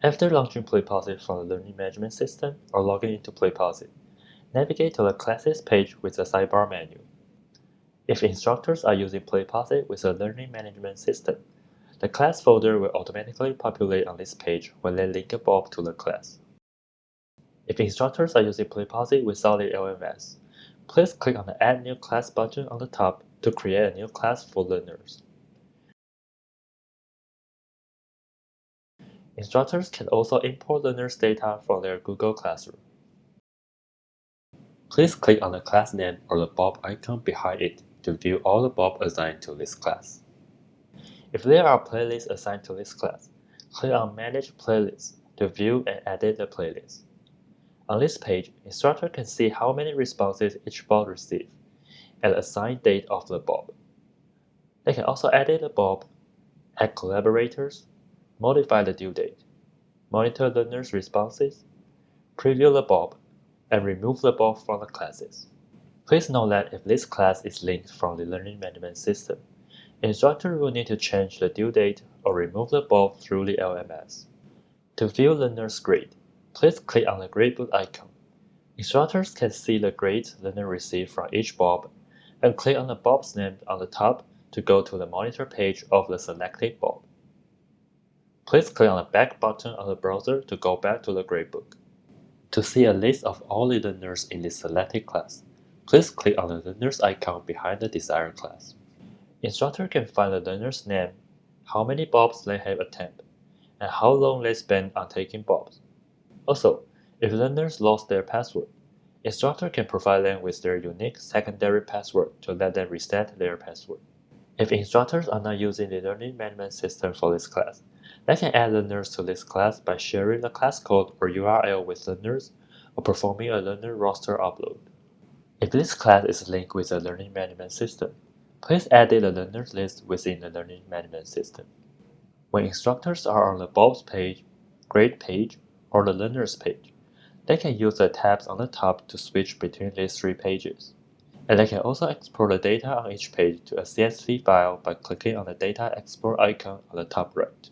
After launching PlayPosit from the Learning Management System or logging into PlayPosit, navigate to the Classes page with the sidebar menu. If instructors are using PlayPosit with a Learning Management System, the class folder will automatically populate on this page when they link a Bob to the class. If instructors are using PlayPosit without the LMS, please click on the Add New Class button on the top to create a new class for learners. Instructors can also import learners' data from their Google Classroom. Please click on the class name or the Bob icon behind it to view all the Bob assigned to this class. If there are playlists assigned to this class, click on Manage Playlists to view and edit the playlist. On this page, instructor can see how many responses each Bob received and the assigned date of the Bob. They can also edit the Bob, add collaborators, modify the due date, monitor learners' responses, preview the Bob, and remove the Bob from the classes. Please note that if this class is linked from the Learning Management System, instructor will need to change the due date or remove the Bob through the LMS. To view learner's grade, please click on the gradebook icon. Instructors can see the grades learner received from each Bob and click on the Bob's name on the top to go to the monitor page of the selected Bob. Please click on the back button on the browser to go back to the gradebook. To see a list of all the learners in the selected class, please click on the learner's icon behind the desired class. Instructor can find the learner's name, how many Bobs they have attempted, and how long they spent on taking Bobs. Also, if learners lost their password, instructor can provide them with their unique secondary password to let them reset their password. If instructors are not using the Learning Management System for this class, they can add learners to this class by sharing the class code or URL with learners or performing a learner roster upload. If this class is linked with the Learning Management System, please edit the learners list within the Learning Management System. When instructors are on the Bob's page, grade page, or the learners page, they can use the tabs on the top to switch between these three pages. And they can also export the data on each page to a CSV file by clicking on the Data Export icon on the top right.